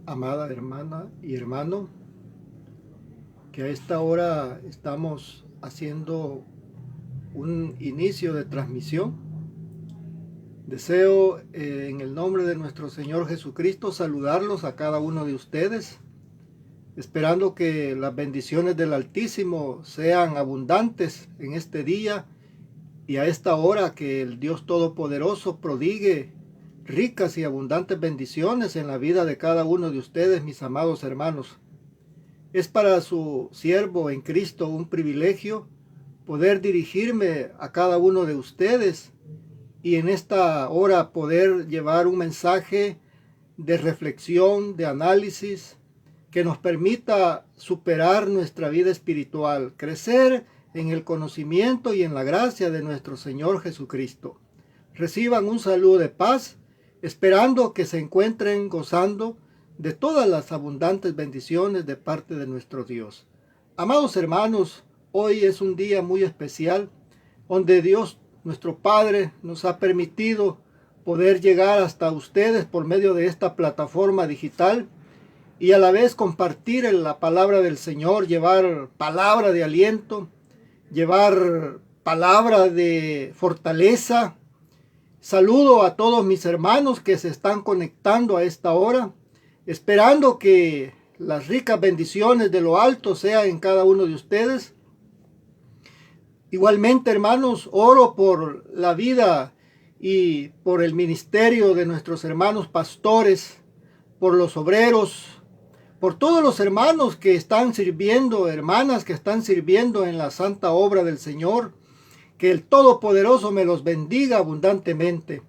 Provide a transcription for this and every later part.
Amada hermana y hermano, que a esta hora estamos haciendo un inicio de transmisión. Deseo en el nombre de nuestro Señor Jesucristo saludarlos a cada uno de ustedes, esperando que las bendiciones del Altísimo sean abundantes en este día y a esta hora, que el Dios Todopoderoso prodigue ricas y abundantes bendiciones en la vida de cada uno de ustedes, mis amados hermanos. Es para su siervo en Cristo un privilegio poder dirigirme a cada uno de ustedes y en esta hora poder llevar un mensaje de reflexión, de análisis, que nos permita superar nuestra vida espiritual, crecer en el conocimiento y en la gracia de nuestro Señor Jesucristo. Reciban un saludo de paz, esperando que se encuentren gozando de todas las abundantes bendiciones de parte de nuestro Dios. Amados hermanos, hoy es un día muy especial, donde Dios, nuestro Padre, nos ha permitido poder llegar hasta ustedes por medio de esta plataforma digital y a la vez compartir la palabra del Señor, llevar palabra de aliento, llevar palabra de fortaleza. Saludo a todos mis hermanos que se están conectando a esta hora, esperando que las ricas bendiciones de lo alto sean en cada uno de ustedes. Igualmente, hermanos, oro por la vida y por el ministerio de nuestros hermanos pastores, por los obreros, por todos los hermanos que están sirviendo, hermanas que están sirviendo en la santa obra del Señor. Que el Todopoderoso me los bendiga abundantemente.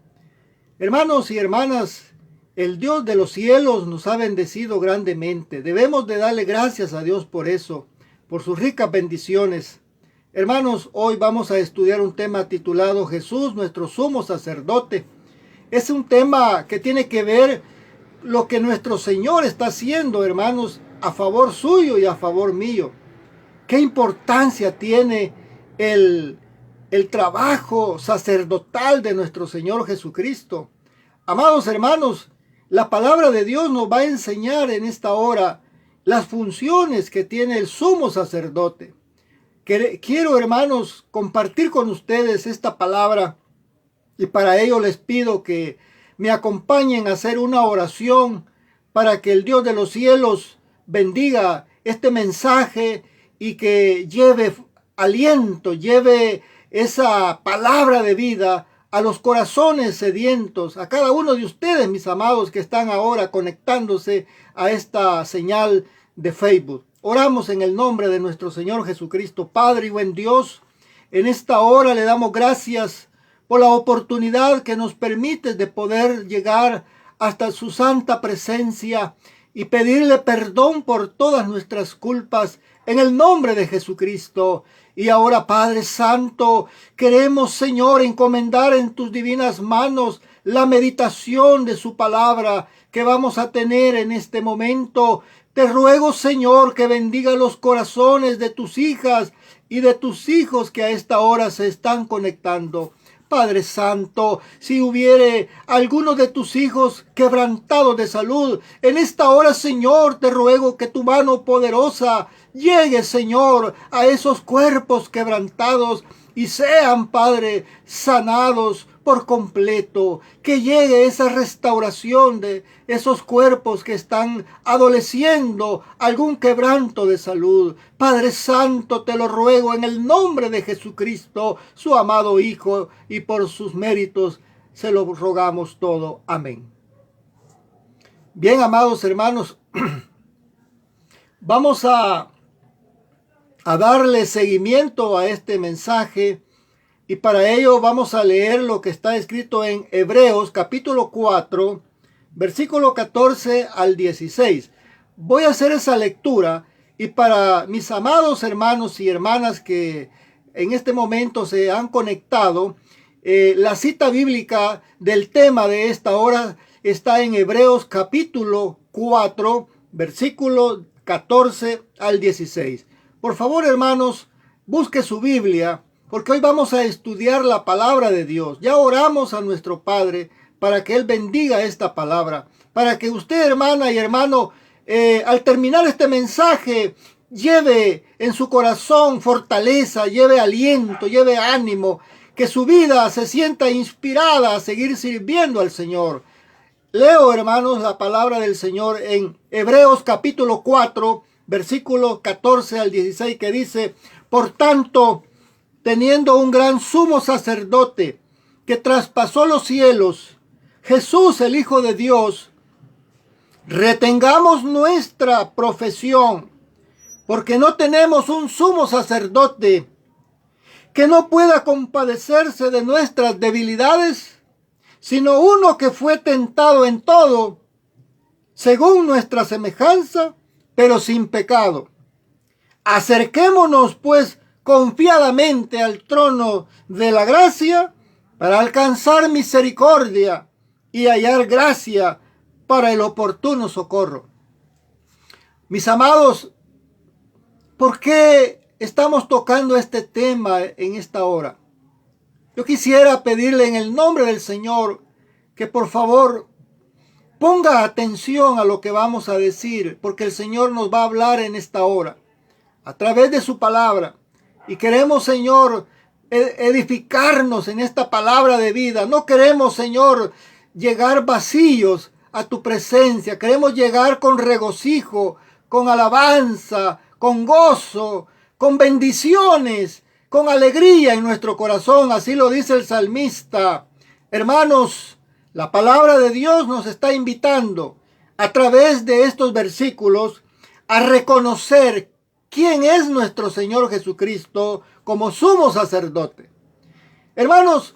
Hermanos y hermanas, el Dios de los cielos nos ha bendecido grandemente. Debemos de darle gracias a Dios por eso, por sus ricas bendiciones. Hermanos, hoy vamos a estudiar un tema titulado Jesús, nuestro sumo sacerdote. Es un tema que tiene que ver lo que nuestro Señor está haciendo, hermanos, a favor suyo y a favor mío. ¿Qué importancia tiene el trabajo sacerdotal de nuestro Señor Jesucristo? Amados hermanos, la palabra de Dios nos va a enseñar en esta hora las funciones que tiene el sumo sacerdote. Quiero, hermanos, compartir con ustedes esta palabra y para ello les pido que me acompañen a hacer una oración para que el Dios de los cielos bendiga este mensaje y que lleve aliento, lleve esa palabra de vida a los corazones sedientos, a cada uno de ustedes, mis amados, que están ahora conectándose a esta señal de Facebook. Oramos en el nombre de nuestro Señor Jesucristo. Padre y buen Dios, en esta hora le damos gracias por la oportunidad que nos permite de poder llegar hasta su santa presencia y pedirle perdón por todas nuestras culpas en el nombre de Jesucristo. Y ahora, Padre Santo, queremos, Señor, encomendar en tus divinas manos la meditación de su palabra que vamos a tener en este momento. Te ruego, Señor, que bendiga los corazones de tus hijas y de tus hijos que a esta hora se están conectando. Padre Santo, si hubiere alguno de tus hijos quebrantado de salud, en esta hora, Señor, te ruego que tu mano poderosa llegue, Señor, a esos cuerpos quebrantados y sean, Padre, sanados por completo. Que llegue esa restauración de esos cuerpos que están adoleciendo algún quebranto de salud. Padre Santo, te lo ruego en el nombre de Jesucristo, su amado Hijo, y por sus méritos se lo rogamos todo. Amén. Bien, amados hermanos, vamos a darle seguimiento a este mensaje y para ello vamos a leer lo que está escrito en Hebreos capítulo 4, versículo 14 al 16. Voy a hacer esa lectura y para mis amados hermanos y hermanas que en este momento se han conectado, la cita bíblica del tema de esta hora está en Hebreos capítulo 4, versículo 14 al 16. Por favor, hermanos, busque su Biblia, porque hoy vamos a estudiar la palabra de Dios. Ya oramos a nuestro Padre para que Él bendiga esta palabra. para que usted, hermana y hermano, al terminar este mensaje, lleve en su corazón fortaleza, lleve aliento, lleve ánimo, que su vida se sienta inspirada a seguir sirviendo al Señor. Leo, hermanos, la palabra del Señor en Hebreos capítulo 4, versículos 14 al 16, que dice: por tanto, teniendo un gran sumo sacerdote que traspasó los cielos, Jesús, el Hijo de Dios, retengamos nuestra profesión, porque no tenemos un sumo sacerdote que no pueda compadecerse de nuestras debilidades, sino uno que fue tentado en todo, según nuestra semejanza, pero sin pecado. Acerquémonos, pues, confiadamente al trono de la gracia, para alcanzar misericordia y hallar gracia para el oportuno socorro. Mis amados, ¿por qué estamos tocando este tema en esta hora? Yo quisiera pedirle en el nombre del Señor que por favor ponga atención a lo que vamos a decir, porque el Señor nos va a hablar en esta hora a través de su palabra. Y queremos, Señor, edificarnos en esta palabra de vida. No queremos, Señor, llegar vacíos a tu presencia. Queremos llegar con regocijo, con alabanza, con gozo, con bendiciones, con alegría en nuestro corazón. Así lo dice el salmista. Hermanos, la palabra de Dios nos está invitando a través de estos versículos a reconocer quién es nuestro Señor Jesucristo como sumo sacerdote. Hermanos,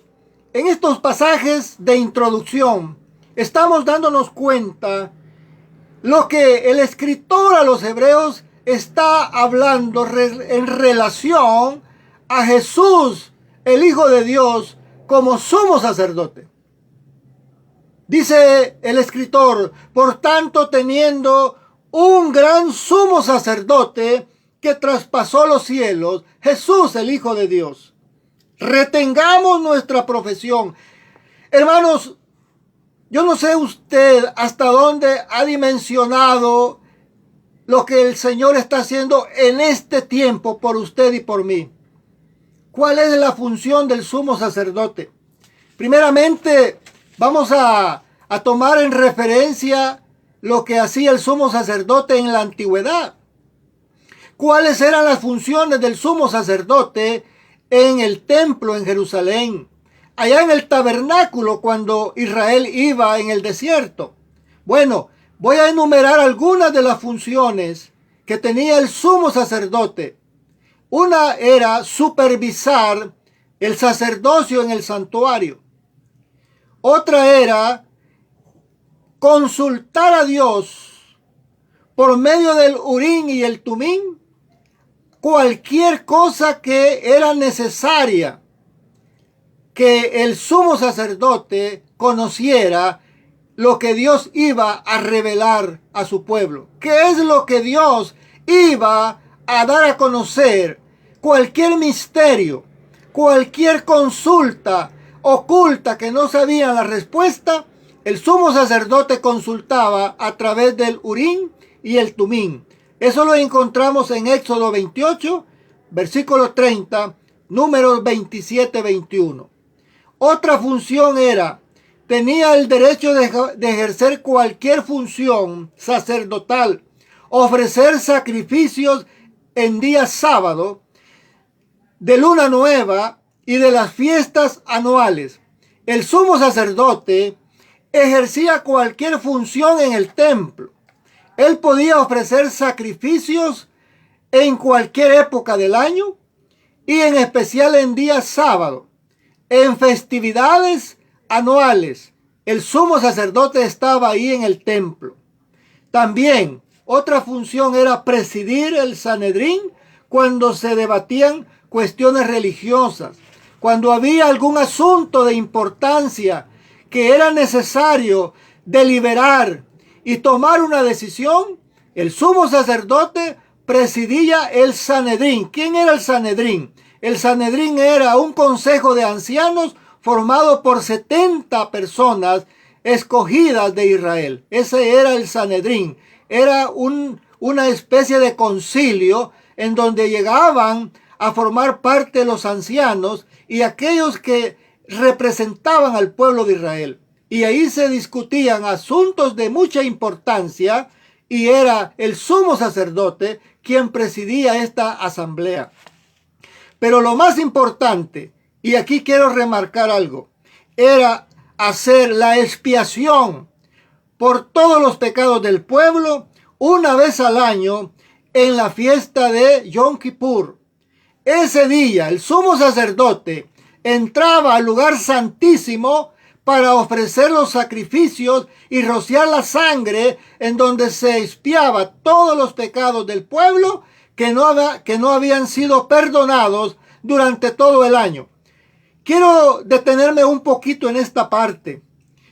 en estos pasajes de introducción estamos dándonos cuenta lo que el escritor a los hebreos está hablando en relación a Jesús, el Hijo de Dios, como sumo sacerdote. Dice el escritor: por tanto, teniendo un gran sumo sacerdote que traspasó los cielos, Jesús, el Hijo de Dios, retengamos nuestra profesión. Hermanos, yo no sé usted hasta dónde ha dimensionado lo que el Señor está haciendo en este tiempo por usted y por mí. ¿Cuál es la función del sumo sacerdote? Primeramente, vamos a tomar en referencia lo que hacía el sumo sacerdote en la antigüedad. ¿Cuáles eran las funciones del sumo sacerdote en el templo en Jerusalén? Allá en el tabernáculo cuando Israel iba en el desierto. Bueno, voy a enumerar algunas de las funciones que tenía el sumo sacerdote. Una era supervisar el sacerdocio en el santuario. Otra era consultar a Dios por medio del Urim y el Tumim cualquier cosa que era necesaria que el sumo sacerdote conociera lo que Dios iba a revelar a su pueblo. ¿Qué es lo que Dios iba a dar a conocer? Cualquier misterio, cualquier consulta oculta que no sabían la respuesta, el sumo sacerdote consultaba a través del Urim y el Tumim. Eso lo encontramos en Éxodo 28, versículo 30, números 27-21. Otra función era: tenía el derecho de ejercer cualquier función sacerdotal, ofrecer sacrificios en día sábado, de luna nueva y de las fiestas anuales. El sumo sacerdote ejercía cualquier función en el templo. Él podía ofrecer sacrificios en cualquier época del año y en especial en días sábado, en festividades anuales. El sumo sacerdote estaba ahí en el templo. También otra función era presidir el Sanedrín cuando se debatían cuestiones religiosas. Cuando había algún asunto de importancia que era necesario deliberar y tomar una decisión, el sumo sacerdote presidía el Sanedrín. ¿Quién era el Sanedrín? El Sanedrín era un consejo de ancianos formado por 70 personas escogidas de Israel. Ese era el Sanedrín. Era una especie de concilio en donde llegaban a formar parte los ancianos y aquellos que representaban al pueblo de Israel. Y ahí se discutían asuntos de mucha importancia y era el sumo sacerdote quien presidía esta asamblea. Pero lo más importante, y aquí quiero remarcar algo, era hacer la expiación por todos los pecados del pueblo una vez al año en la fiesta de Yom Kippur. Ese día el sumo sacerdote entraba al lugar santísimo para ofrecer los sacrificios y rociar la sangre en donde se expiaba todos los pecados del pueblo que no habían sido perdonados durante todo el año. Quiero detenerme un poquito en esta parte,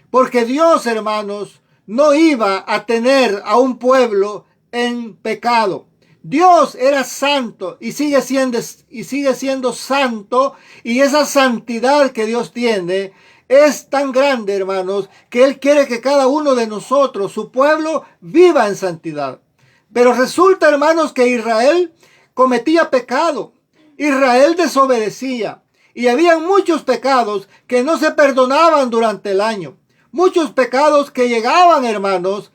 porque Dios, hermanos, no iba a tener a un pueblo en pecado. Dios era santo y sigue siendo santo, y esa santidad que Dios tiene es tan grande, hermanos, que Él quiere que cada uno de nosotros, su pueblo, viva en santidad. Pero resulta, hermanos, que Israel cometía pecado. Israel desobedecía. Y habían muchos pecados que no se perdonaban durante el año. Muchos pecados que llegaban, hermanos,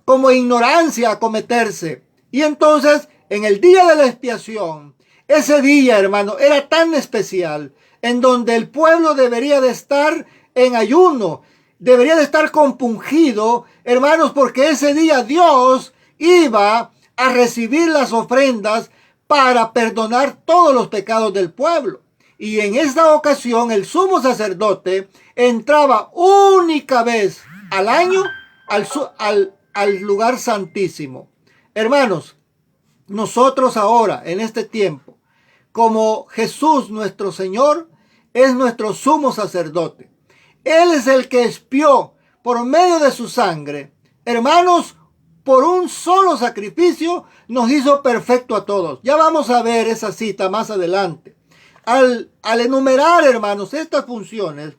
como ignorancia a cometerse. Y entonces, en el día de la expiación, ese día, hermano, era tan especial, en donde el pueblo debería de estar en ayuno, debería de estar compungido, hermanos, porque ese día Dios iba a recibir las ofrendas para perdonar todos los pecados del pueblo. Y en esta ocasión el sumo sacerdote entraba única vez al año al lugar santísimo. Hermanos, nosotros ahora, en este tiempo, como Jesús nuestro Señor es nuestro sumo sacerdote, Él es el que expió por medio de su sangre, hermanos, por un solo sacrificio nos hizo perfecto a todos. Ya vamos a ver esa cita más adelante. Al enumerar, hermanos, estas funciones,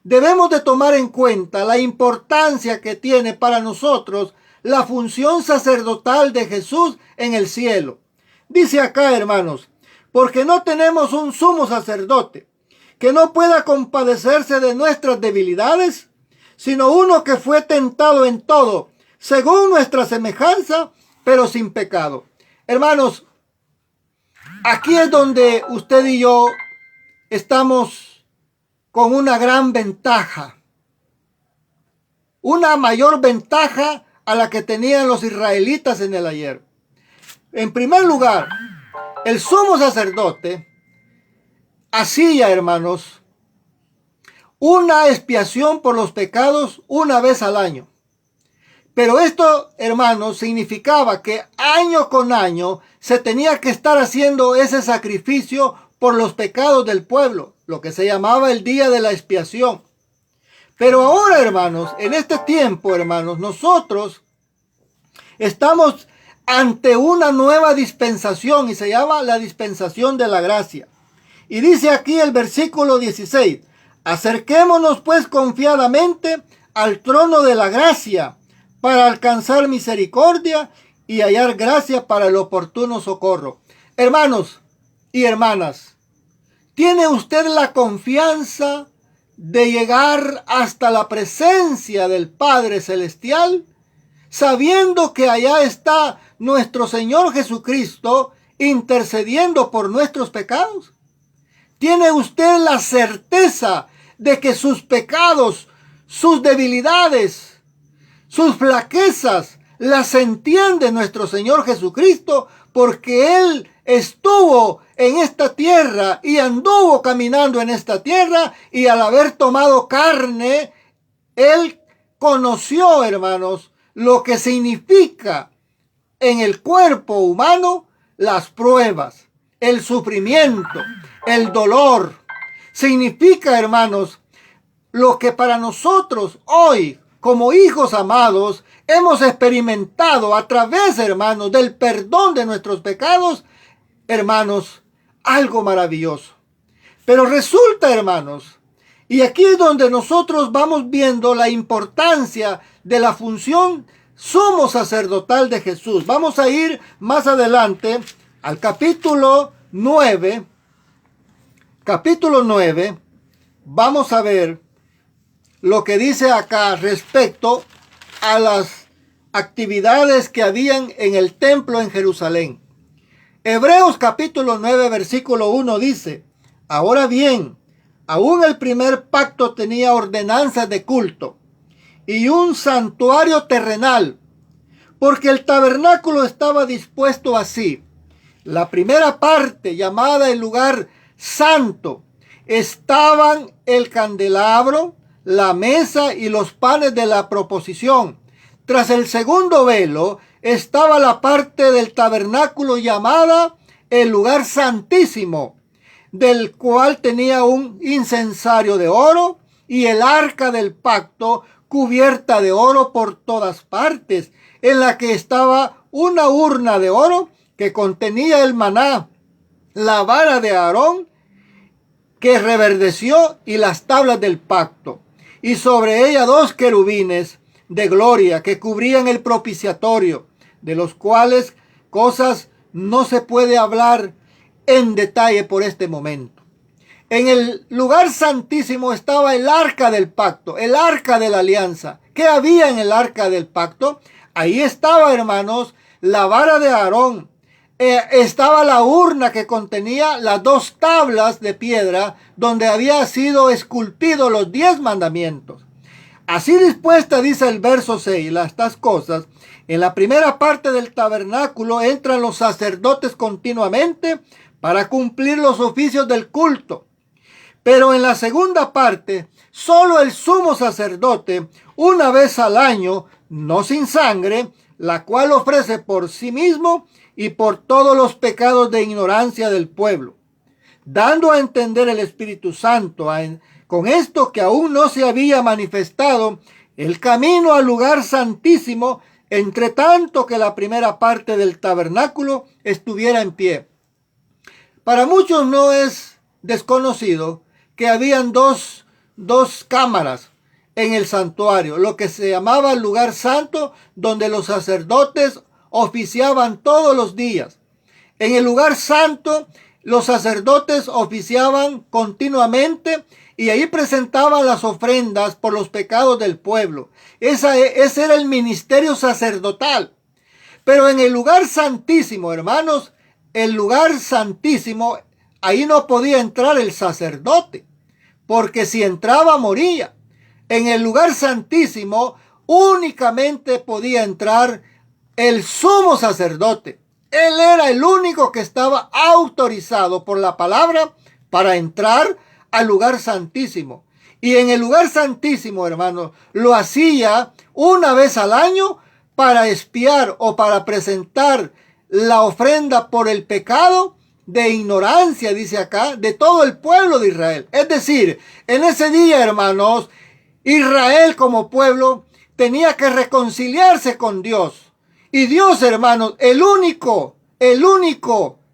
debemos de tomar en cuenta la importancia que tiene para nosotros la función sacerdotal de Jesús en el cielo. Dice acá, hermanos, porque no tenemos un sumo sacerdote que no pueda compadecerse de nuestras debilidades, sino uno que fue tentado en todo, según nuestra semejanza, pero sin pecado. Hermanos, aquí es donde usted y yo estamos con una gran ventaja. Una mayor ventaja a la que tenían los israelitas en el ayer. En primer lugar, el sumo sacerdote hacía, hermanos, una expiación por los pecados una vez al año. Pero esto, hermanos, significaba que año con año se tenía que estar haciendo ese sacrificio por los pecados del pueblo, lo que se llamaba el día de la expiación. Pero ahora, hermanos, en este tiempo, hermanos, nosotros estamos ante una nueva dispensación y se llama la dispensación de la gracia. Y dice aquí el versículo 16, acerquémonos pues confiadamente al trono de la gracia para alcanzar misericordia y hallar gracia para el oportuno socorro. Hermanos y hermanas, ¿tiene usted la confianza de llegar hasta la presencia del Padre Celestial, sabiendo que allá está nuestro Señor Jesucristo intercediendo por nuestros pecados? ¿Tiene usted la certeza de que sus pecados, sus debilidades, sus flaquezas, las entiende nuestro Señor Jesucristo, porque Él estuvo en esta tierra y anduvo caminando en esta tierra, y al haber tomado carne, Él conoció, hermanos, lo que significa en el cuerpo humano las pruebas, el sufrimiento, el dolor? Significa, hermanos, lo que para nosotros hoy, como hijos amados, hemos experimentado a través, hermanos, del perdón de nuestros pecados, hermanos, algo maravilloso. Pero resulta, hermanos, Y aquí es donde nosotros vamos viendo la importancia de la función sumo sacerdotal de Jesús. Vamos a ir más adelante al capítulo 9. Capítulo 9, vamos a ver lo que dice acá respecto a las actividades que habían en el templo en Jerusalén. Hebreos capítulo 9, versículo 1 dice: ahora bien, aún el primer pacto tenía ordenanzas de culto y un santuario terrenal, porque el tabernáculo estaba dispuesto así. La primera parte, llamada el lugar santo, estaban el candelabro, la mesa y los panes de la proposición. Tras el segundo velo estaba la parte del tabernáculo llamada el lugar santísimo, del cual tenía un incensario de oro y el arca del pacto cubierta de oro por todas partes, en la que estaba una urna de oro que contenía el maná, la vara de Aarón que reverdeció y las tablas del pacto, y sobre ella 2 querubines de gloria que cubrían el propiciatorio, de los cuales cosas no se puede hablar en detalle por este momento. En el lugar santísimo estaba el arca del pacto, el arca de la alianza. ¿Qué había en el arca del pacto? Ahí estaba, hermanos, la vara de Aarón. Estaba la urna que contenía las 2 tablas de piedra donde había sido esculpidos los 10 mandamientos. Así dispuesta, dice el verso 6, estas cosas. En la primera parte del tabernáculo entran los sacerdotes continuamente para cumplir los oficios del culto. Pero en la segunda parte, solo el sumo sacerdote, una vez al año, no sin sangre, la cual ofrece por sí mismo y por todos los pecados de ignorancia del pueblo, dando a entender el Espíritu Santo con esto que aún no se había manifestado el camino al lugar santísimo, entre tanto que la primera parte del tabernáculo estuviera en pie. Para muchos no es desconocido que habían dos cámaras en el santuario, lo que se llamaba el lugar santo, donde los sacerdotes oficiaban todos los días. En el lugar santo, los sacerdotes oficiaban continuamente y ahí presentaban las ofrendas por los pecados del pueblo. Ese era el ministerio sacerdotal. Pero en el lugar santísimo, hermanos, el lugar santísimo, ahí no podía entrar el sacerdote, porque si entraba moría. En el lugar santísimo únicamente podía entrar el sumo sacerdote. Él era el único que estaba autorizado por la palabra para entrar al lugar santísimo. Y en el lugar santísimo, hermanos, lo hacía una vez al año para expiar o para presentar la ofrenda por el pecado de ignorancia, dice acá, de todo el pueblo de Israel. Es decir, en ese día, hermanos, Israel como pueblo tenía que reconciliarse con Dios. Y Dios, hermanos, el único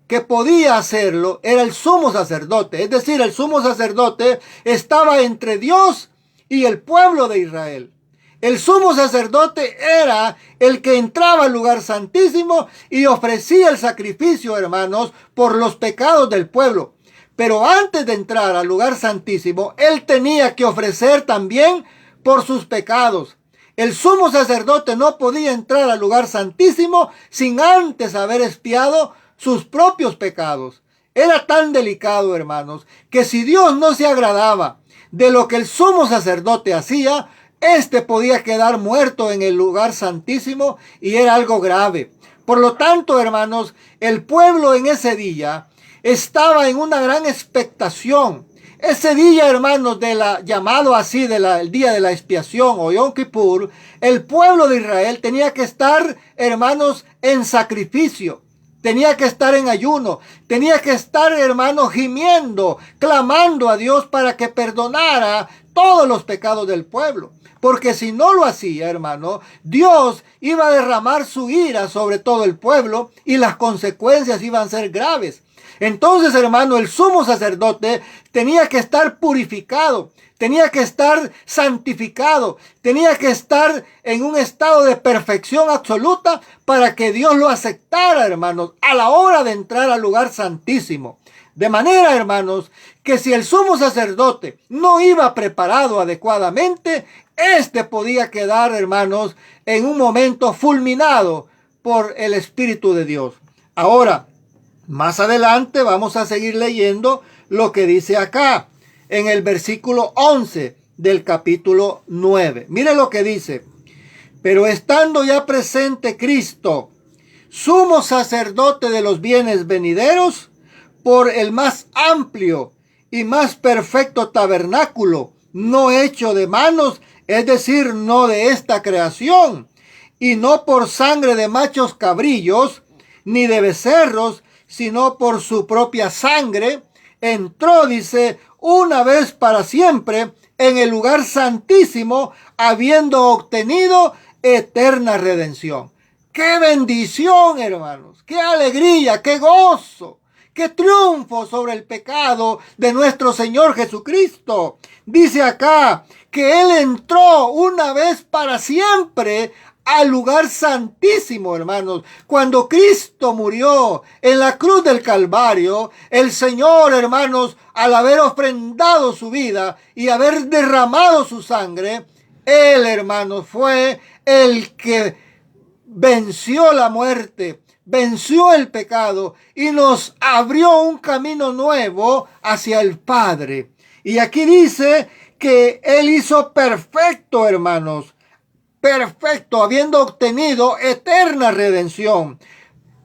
que podía hacerlo era el sumo sacerdote. Es decir, el sumo sacerdote estaba entre Dios y el pueblo de Israel. El sumo sacerdote era el que entraba al lugar santísimo y ofrecía el sacrificio, hermanos, por los pecados del pueblo. Pero antes de entrar al lugar santísimo, él tenía que ofrecer también por sus pecados. El sumo sacerdote no podía entrar al lugar santísimo sin antes haber expiado sus propios pecados. Era tan delicado, hermanos, que si Dios no se agradaba de lo que el sumo sacerdote hacía, éste podía quedar muerto en el lugar santísimo y era algo grave. Por lo tanto, hermanos, el pueblo en ese día estaba en una gran expectación. Ese día, hermanos, llamado así el día de la expiación o Yom Kippur, el pueblo de Israel tenía que estar, hermanos, en sacrificio. Tenía que estar en ayuno, tenía que estar, hermanos, gimiendo, clamando a Dios para que perdonara todos los pecados del pueblo. Porque si no lo hacía, hermano, Dios iba a derramar su ira sobre todo el pueblo y las consecuencias iban a ser graves. Entonces, hermano, el sumo sacerdote tenía que estar purificado, tenía que estar santificado, tenía que estar en un estado de perfección absoluta para que Dios lo aceptara, hermanos, a la hora de entrar al lugar santísimo. De manera, hermanos, que si el sumo sacerdote no iba preparado adecuadamente, éste podía quedar, hermanos, en un momento fulminado por el Espíritu de Dios. Ahora, más adelante vamos a seguir leyendo lo que dice acá, en el versículo 11 del capítulo 9. Mire lo que dice. Pero estando ya presente Cristo, sumo sacerdote de los bienes venideros, por el más amplio y más perfecto tabernáculo, no hecho de manos, es decir, no de esta creación, y no por sangre de machos cabrillos, ni de becerros, sino por su propia sangre, entró, dice, una vez para siempre en el lugar santísimo, habiendo obtenido eterna redención. ¡Qué bendición, hermanos! ¡Qué alegría! ¡Qué gozo! ¡Qué triunfo sobre el pecado de nuestro Señor Jesucristo! Dice acá que Él entró una vez para siempre al lugar santísimo, hermanos. Cuando Cristo murió en la cruz del Calvario, el Señor, hermanos, al haber ofrendado su vida y haber derramado su sangre, Él, hermanos, fue el que venció la muerte, venció el pecado y nos abrió un camino nuevo hacia el Padre. Y aquí dice que Él hizo perfecto, hermanos, perfecto, habiendo obtenido eterna redención,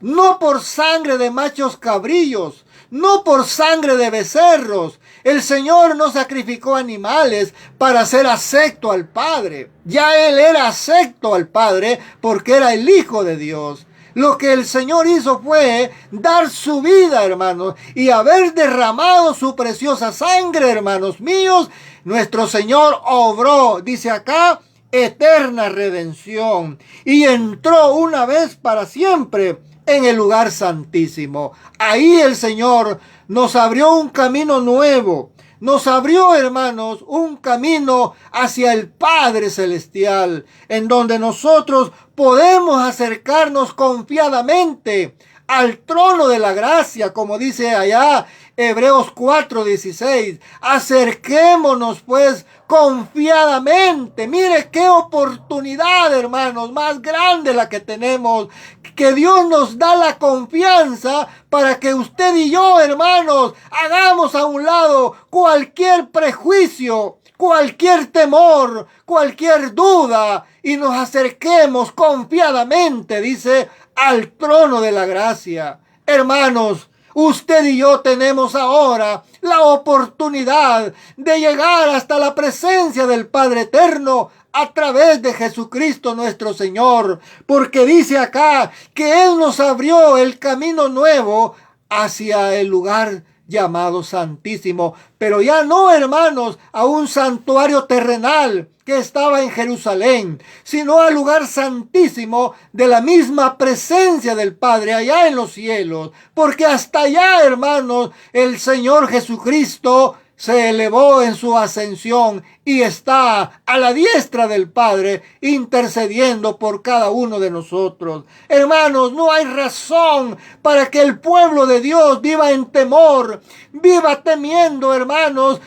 no por sangre de machos cabrillos, no por sangre de becerros. El Señor no sacrificó animales para ser acepto al Padre. Ya Él era acepto al Padre porque era el Hijo de Dios. Lo que el Señor hizo fue dar su vida, hermanos, y haber derramado su preciosa sangre, hermanos míos. Nuestro Señor obró, dice acá, eterna redención, y entró una vez para siempre en el lugar santísimo. Ahí el Señor nos abrió un camino nuevo. Nos abrió, hermanos, un camino hacia el Padre Celestial, en donde nosotros podemos acercarnos confiadamente al trono de la gracia, como dice allá Hebreos 4:16. Acerquémonos pues confiadamente. Mire qué oportunidad, hermanos, más grande la que tenemos, que Dios nos da la confianza para que usted y yo, hermanos, hagamos a un lado cualquier prejuicio, cualquier temor, cualquier duda, y nos acerquemos confiadamente, dice, al trono de la gracia. Hermanos, usted y yo tenemos ahora la oportunidad de llegar hasta la presencia del Padre Eterno a través de Jesucristo nuestro Señor, porque dice acá que Él nos abrió el camino nuevo hacia el lugar llamado Santísimo, pero ya no, hermanos, a un santuario terrenal que estaba en Jerusalén, sino al lugar santísimo de la misma presencia del Padre allá en los cielos, porque hasta allá, hermanos, el Señor Jesucristo se elevó en su ascensión y está a la diestra del Padre intercediendo por cada uno de nosotros. Hermanos, no hay razón para que el pueblo de Dios viva en temor, viva temiendo, hermanos.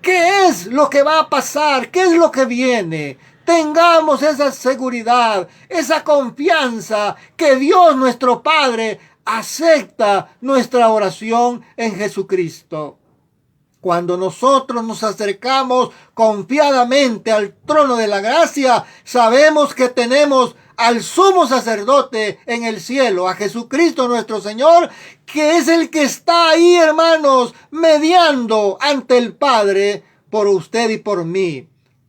¿Qué es lo que va a pasar? ¿Qué es lo que viene? Tengamos esa seguridad, esa confianza que Dios nuestro Padre acepta nuestra oración en Jesucristo. Cuando nosotros nos acercamos confiadamente al trono de la gracia, sabemos que tenemos al sumo sacerdote en el cielo, a Jesucristo nuestro Señor, que es el que está ahí, hermanos, mediando ante el Padre por usted y por mí.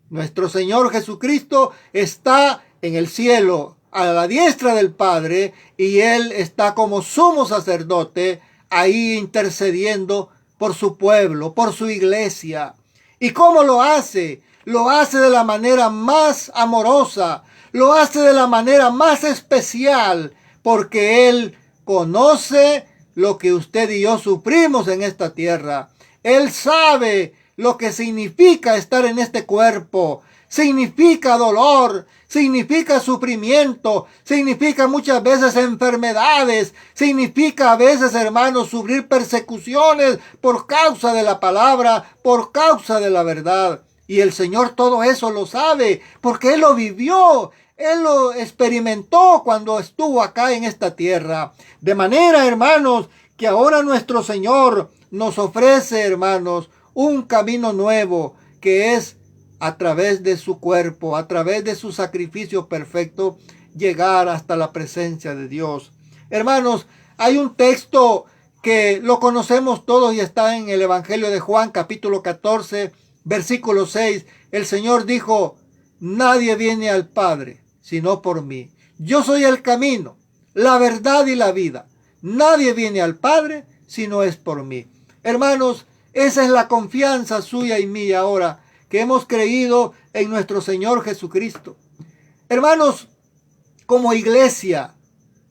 Nuestro Señor Jesucristo está en el cielo, a la diestra del Padre, y Él está como sumo sacerdote ahí intercediendo por su pueblo, por su iglesia. ¿Y cómo lo hace? Lo hace de la manera más amorosa, lo hace de la manera más especial, porque Él conoce lo que usted y yo sufrimos en esta tierra. Él sabe lo que significa estar en este cuerpo. Significa dolor, significa sufrimiento, significa muchas veces enfermedades, significa a veces, hermanos, sufrir persecuciones por causa de la palabra, por causa de la verdad. Y el Señor todo eso lo sabe, porque Él lo vivió, Él lo experimentó cuando estuvo acá en esta tierra. De manera, hermanos, que ahora nuestro Señor nos ofrece, hermanos, un camino nuevo, que es a través de su cuerpo, a través de su sacrificio perfecto, llegar hasta la presencia de Dios. Hermanos, hay un texto que lo conocemos todos y está en el Evangelio de Juan, capítulo 14, versículo 6. El Señor dijo: nadie viene al Padre sino por mí. Yo soy el camino, la verdad y la vida. Nadie viene al Padre si no es por mí. Hermanos, esa es la confianza suya y mía ahora, que hemos creído en nuestro Señor Jesucristo. Hermanos, como iglesia,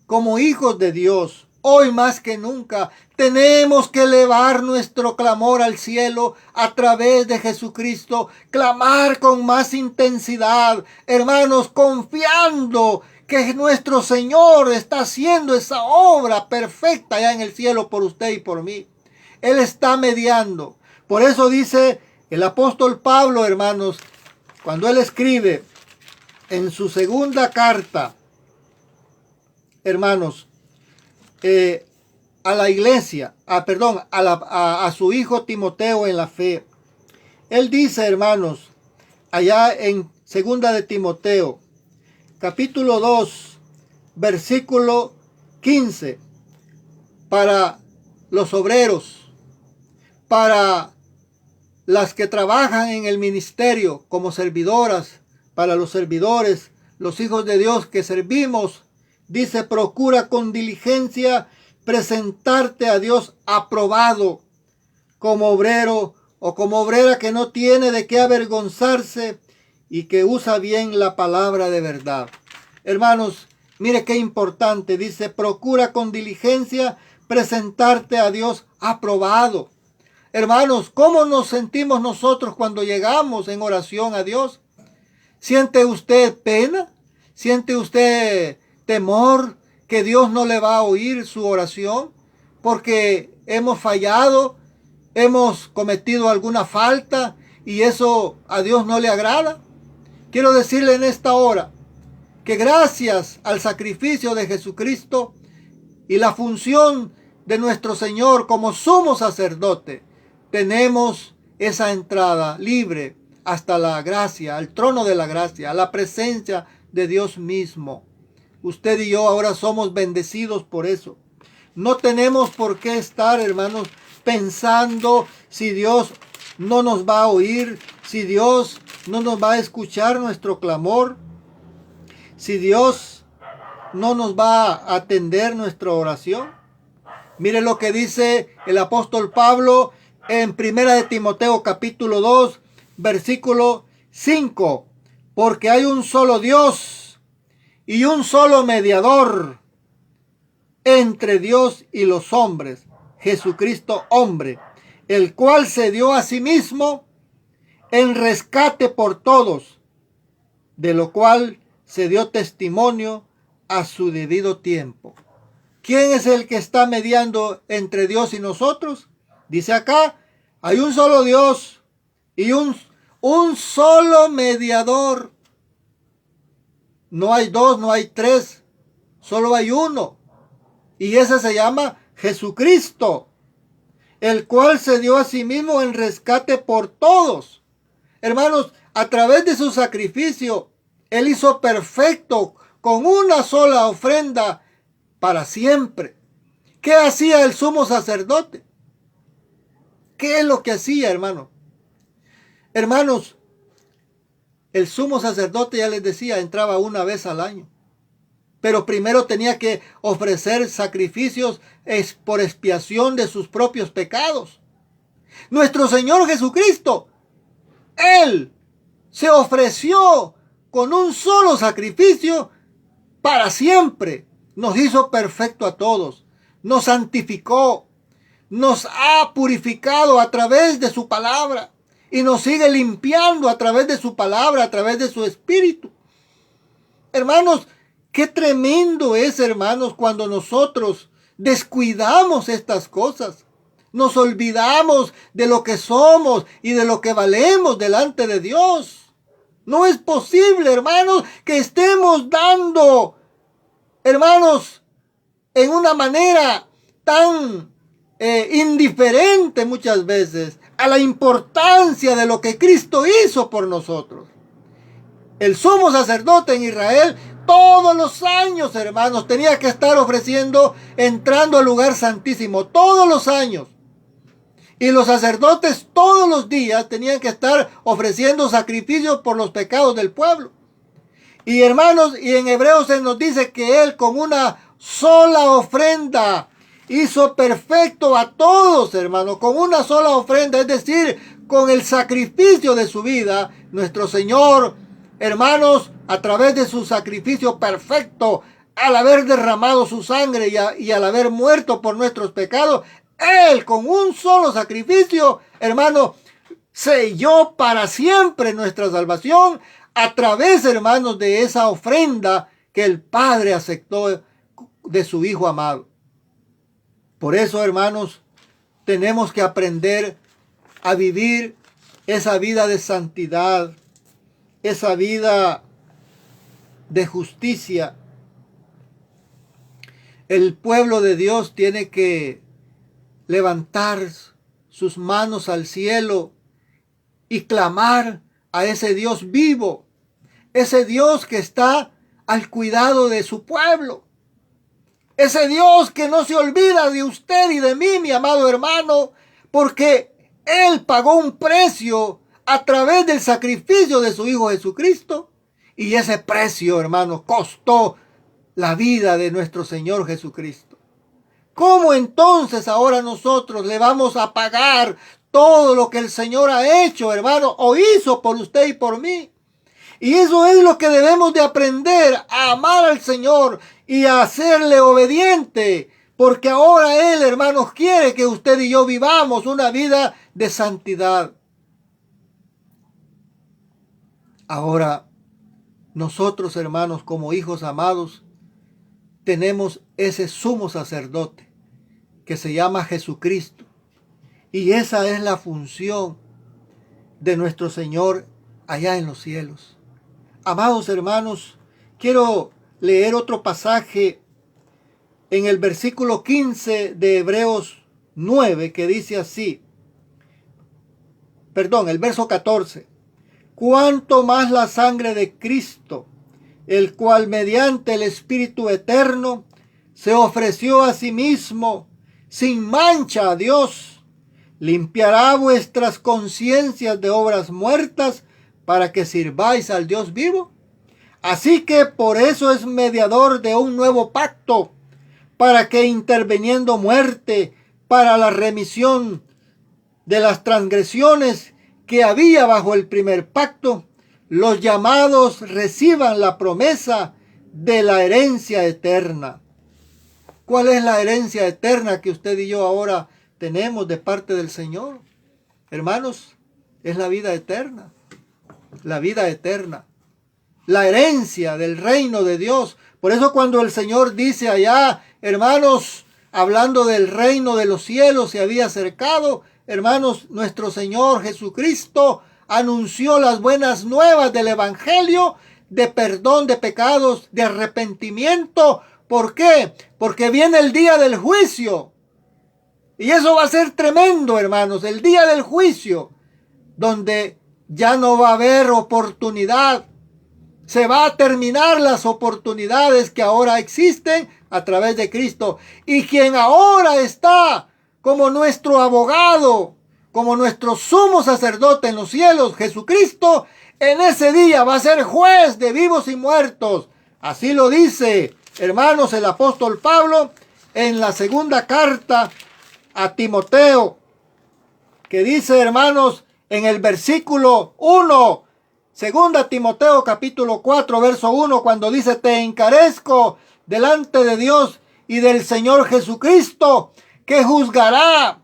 como hijos de Dios, hoy más que nunca tenemos que elevar nuestro clamor al cielo a través de Jesucristo, clamar con más intensidad, hermanos, confiando que nuestro Señor está haciendo esa obra perfecta allá en el cielo por usted y por mí. Él está mediando. Por eso dice el apóstol Pablo, hermanos, cuando él escribe en su segunda carta, hermanos, a la iglesia, a su hijo Timoteo en la fe. Él dice, hermanos, allá en segunda de Timoteo, capítulo 2, versículo 15, para los obreros, para las que trabajan en el ministerio como servidoras, para los servidores, los hijos de Dios que servimos, dice: procura con diligencia presentarte a Dios aprobado, como obrero o como obrera que no tiene de qué avergonzarse y que usa bien la palabra de verdad. Hermanos, mire qué importante, dice: procura con diligencia presentarte a Dios aprobado. Hermanos, ¿cómo nos sentimos nosotros cuando llegamos en oración a Dios? ¿Siente usted pena? ¿Siente usted temor que Dios no le va a oír su oración porque hemos fallado, hemos cometido alguna falta y eso a Dios no le agrada? Quiero decirle en esta hora que gracias al sacrificio de Jesucristo y la función de nuestro Señor como sumo sacerdote, tenemos esa entrada libre hasta la gracia, al trono de la gracia, a la presencia de Dios mismo. Usted y yo ahora somos bendecidos por eso. No tenemos por qué estar, hermanos, pensando si Dios no nos va a oír, si Dios no nos va a escuchar nuestro clamor, si Dios no nos va a atender nuestra oración. Mire lo que dice el apóstol Pablo en primera de Timoteo capítulo 2, versículo 5. Porque hay un solo Dios y un solo mediador entre Dios y los hombres, Jesucristo hombre, el cual se dio a sí mismo en rescate por todos, de lo cual se dio testimonio a su debido tiempo. ¿Quién es el que está mediando entre Dios y nosotros? Dice acá, hay un solo Dios y un solo mediador. No hay dos, no hay tres, solo hay uno. Y ese se llama Jesucristo, el cual se dio a sí mismo en rescate por todos. Hermanos, a través de su sacrificio, Él hizo perfecto con una sola ofrenda para siempre. ¿Qué hacía el sumo sacerdote? ¿Qué es lo que hacía, hermano? Hermanos, el sumo sacerdote, ya les decía, entraba una vez al año. Pero primero tenía que ofrecer sacrificios por expiación de sus propios pecados. Nuestro Señor Jesucristo, Él se ofreció con un solo sacrificio para siempre. Nos hizo perfecto a todos. Nos santificó. Nos ha purificado a través de su palabra. y nos sigue limpiando a través de su palabra, a través de su espíritu. Hermanos, qué tremendo es, hermanos, cuando nosotros descuidamos estas cosas. Nos olvidamos de lo que somos y de lo que valemos delante de Dios. No es posible, hermanos, que estemos dando, hermanos, en una manera tan indiferente muchas veces a la importancia de lo que Cristo hizo por nosotros. El sumo sacerdote en Israel todos los años, hermanos, tenía que estar ofreciendo, entrando al lugar santísimo, todos los años. Y los sacerdotes todos los días tenían que estar ofreciendo sacrificios por los pecados del pueblo. Y hermanos, y en Hebreos se nos dice que él con una sola ofrenda hizo perfecto a todos, hermanos, con una sola ofrenda, es decir, con el sacrificio de su vida, nuestro Señor, hermanos, a través de su sacrificio perfecto, al haber derramado su sangre y al haber muerto por nuestros pecados, él con un solo sacrificio, hermano, selló para siempre nuestra salvación a través, hermanos, de esa ofrenda que el Padre aceptó de su Hijo amado. Por eso, hermanos, tenemos que aprender a vivir esa vida de santidad, esa vida de justicia. El pueblo de Dios tiene que levantar sus manos al cielo y clamar a ese Dios vivo, ese Dios que está al cuidado de su pueblo, ese Dios que no se olvida de usted y de mí, mi amado hermano, porque Él pagó un precio a través del sacrificio de su Hijo Jesucristo, y ese precio, hermano, costó la vida de nuestro Señor Jesucristo. ¿Cómo entonces ahora nosotros le vamos a pagar todo lo que el Señor ha hecho, hermano, o hizo por usted y por mí? Y eso es lo que debemos de aprender, a amar al Señor y a hacerle obediente, porque ahora Él, hermanos, quiere que usted y yo vivamos una vida de santidad. Ahora, nosotros, hermanos, como hijos amados, tenemos ese sumo sacerdote que se llama Jesucristo. Y esa es la función de nuestro Señor allá en los cielos. Amados hermanos, quiero leer otro pasaje en el versículo 15 de Hebreos 9, que dice así. El verso 14. Cuánto más la sangre de Cristo, el cual mediante el Espíritu eterno se ofreció a sí mismo sin mancha a Dios, limpiará vuestras conciencias de obras muertas para que sirváis al Dios vivo. Así que por eso es mediador de un nuevo pacto, para que interviniendo muerte para la remisión de las transgresiones que había bajo el primer pacto, los llamados reciban la promesa de la herencia eterna. ¿Cuál es la herencia eterna que usted y yo ahora tenemos de parte del Señor? Hermanos, es la vida eterna. La vida eterna. La herencia del reino de Dios. Por eso cuando el Señor dice allá, hermanos, hablando del reino de los cielos se había acercado, hermanos, nuestro Señor Jesucristo anunció las buenas nuevas del Evangelio de perdón de pecados, de arrepentimiento. ¿Por qué? Porque viene el día del juicio. Y eso va a ser tremendo, hermanos, el día del juicio, donde ya no va a haber oportunidad. Se va a terminar las oportunidades que ahora existen a través de Cristo. Y quien ahora está como nuestro abogado, como nuestro sumo sacerdote en los cielos, Jesucristo, en ese día va a ser juez de vivos y muertos. Así lo dice, hermanos, el apóstol Pablo en la segunda carta a Timoteo, que dice, hermanos, en el versículo 1, segunda Timoteo capítulo 4, verso 1, cuando dice, te encarezco delante de Dios y del Señor Jesucristo, que juzgará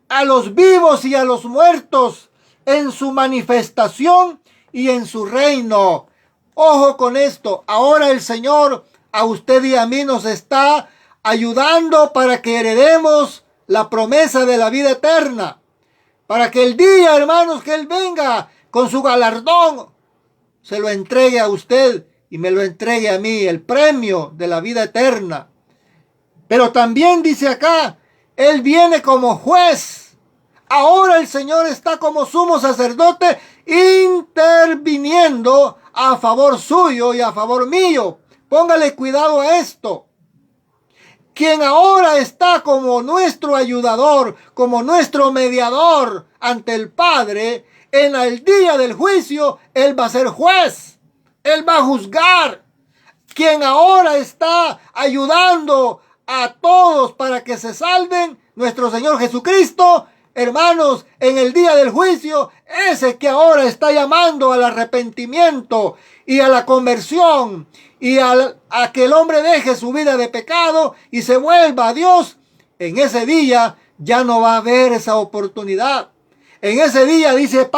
a los vivos y a los muertos en su manifestación y en su reino. Ojo con esto, ahora el Señor a usted y a mí nos está ayudando para que heredemos la promesa de la vida eterna. Para que el día, hermanos, que Él venga con su galardón, se lo entregue a usted y me lo entregue a mí, el premio de la vida eterna. Pero también dice acá, Él viene como juez. Ahora el Señor está como sumo sacerdote interviniendo a favor suyo y a favor mío. Póngale cuidado a esto. Quien ahora está como nuestro ayudador, como nuestro mediador ante el Padre, en el día del juicio, Él va a ser juez. Él va a juzgar. Quien ahora está ayudando a todos para que se salven, nuestro Señor Jesucristo, hermanos, en el día del juicio, ese que ahora está llamando al arrepentimiento y a la conversión y a que el hombre deje su vida de pecado y se vuelva a Dios, en ese día ya no va a haber esa oportunidad. En ese día, dice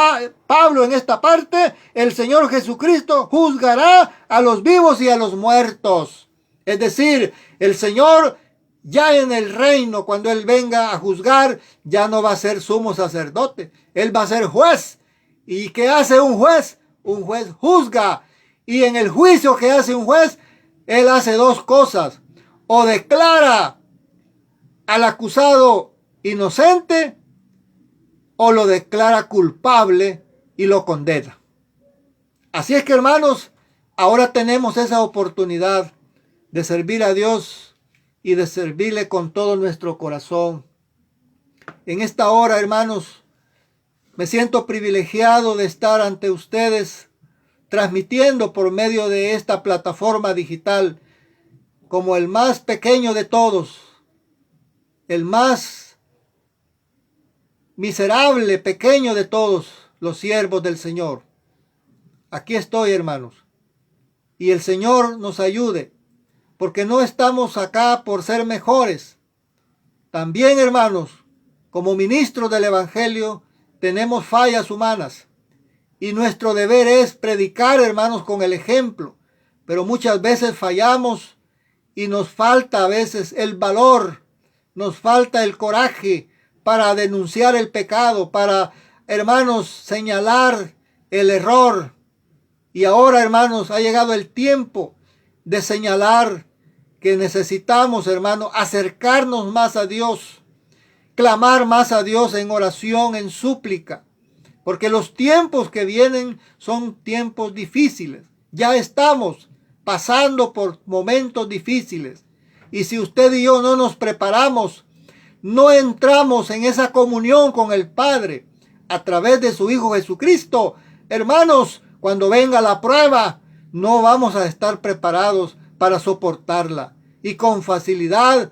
Pablo en esta parte, el Señor Jesucristo juzgará a los vivos y a los muertos. Es decir, el Señor ya en el reino, cuando Él venga a juzgar, ya no va a ser sumo sacerdote. Él va a ser juez. ¿Y qué hace un juez? Un juez juzga. Y en el juicio que hace un juez, Él hace dos cosas. O declara al acusado inocente, o lo declara culpable y lo condena. Así es que, hermanos, ahora tenemos esa oportunidad de servir a Dios y de servirle con todo nuestro corazón. En esta hora, hermanos, me siento privilegiado de estar ante ustedes transmitiendo por medio de esta plataforma digital como el más pequeño de todos, el más miserable, pequeño de todos los siervos del Señor. Aquí estoy, hermanos. Y el Señor nos ayude, porque no estamos acá por ser mejores. También, hermanos, como ministros del Evangelio, tenemos fallas humanas. Y nuestro deber es predicar, hermanos, con el ejemplo. Pero muchas veces fallamos y nos falta a veces el valor, nos falta el coraje para denunciar el pecado, para, hermanos, señalar el error. Y ahora, hermanos, ha llegado el tiempo de señalar que necesitamos, hermanos, acercarnos más a Dios, clamar más a Dios en oración, en súplica, porque los tiempos que vienen son tiempos difíciles. Ya estamos pasando por momentos difíciles. Y si usted y yo no nos preparamos, no entramos en esa comunión con el Padre a través de su Hijo Jesucristo, hermanos, cuando venga la prueba, no vamos a estar preparados para soportarla. Y con facilidad,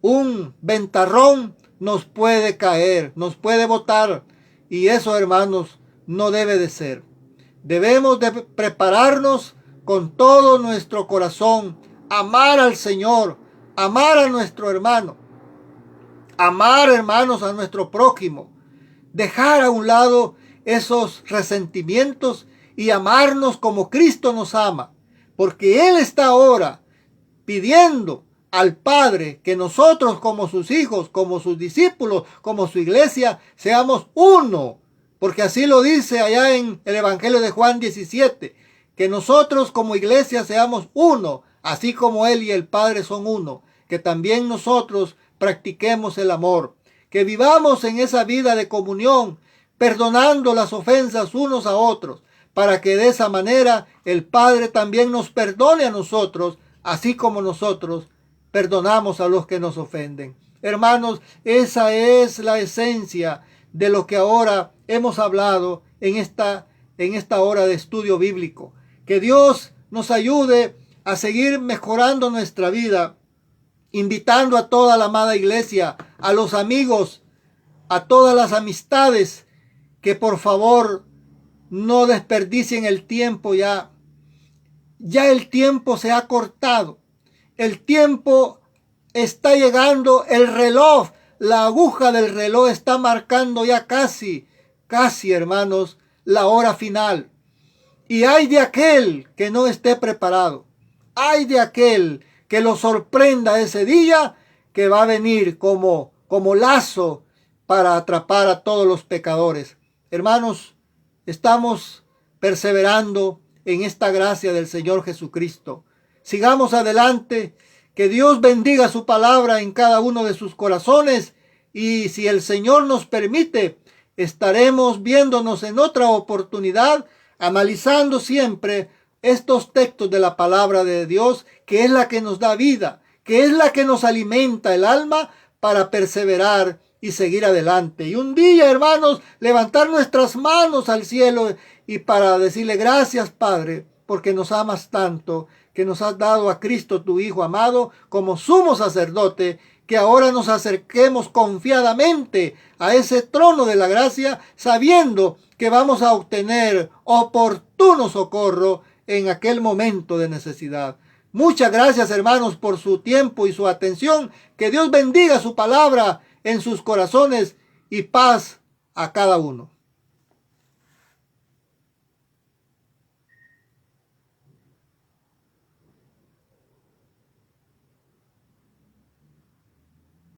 un ventarrón nos puede caer, nos puede botar. Y eso, hermanos, no debe de ser. Debemos de prepararnos con todo nuestro corazón, amar al Señor, amar a nuestro hermano, amar, hermanos, a nuestro prójimo, dejar a un lado esos resentimientos y amarnos como Cristo nos ama, porque Él está ahora pidiendo al Padre que nosotros como sus hijos, como sus discípulos, como su iglesia, seamos uno, porque así lo dice allá en el Evangelio de Juan 17, que nosotros como iglesia seamos uno, así como Él y el Padre son uno, que también nosotros practiquemos el amor, que vivamos en esa vida de comunión, perdonando las ofensas unos a otros, para que de esa manera el Padre también nos perdone a nosotros, así como nosotros perdonamos a los que nos ofenden. Hermanos, esa es la esencia de lo que ahora hemos hablado en esta hora de estudio bíblico. Que Dios nos ayude a seguir mejorando nuestra vida, invitando a toda la amada iglesia, a los amigos, a todas las amistades, que por favor no desperdicien el tiempo ya. Ya el tiempo se ha cortado. El tiempo está llegando, el reloj, la aguja del reloj está marcando ya casi casi, hermanos, la hora final. Y hay de aquel que no esté preparado. Hay de aquel que lo sorprenda ese día, que va a venir como lazo para atrapar a todos los pecadores. Hermanos, estamos perseverando en esta gracia del Señor Jesucristo. Sigamos adelante, que Dios bendiga su palabra en cada uno de sus corazones, y si el Señor nos permite, estaremos viéndonos en otra oportunidad, analizando siempre estos textos de la palabra de Dios, que es la que nos da vida, que es la que nos alimenta el alma para perseverar y seguir adelante. Y un día, hermanos, levantar nuestras manos al cielo y para decirle: gracias, Padre, porque nos amas tanto, que nos has dado a Cristo, tu Hijo amado, como sumo sacerdote, que ahora nos acerquemos confiadamente a ese trono de la gracia, sabiendo que vamos a obtener oportuno socorro en aquel momento de necesidad. Muchas gracias, hermanos, por su tiempo y su atención. Que Dios bendiga su palabra en sus corazones, y paz a cada uno.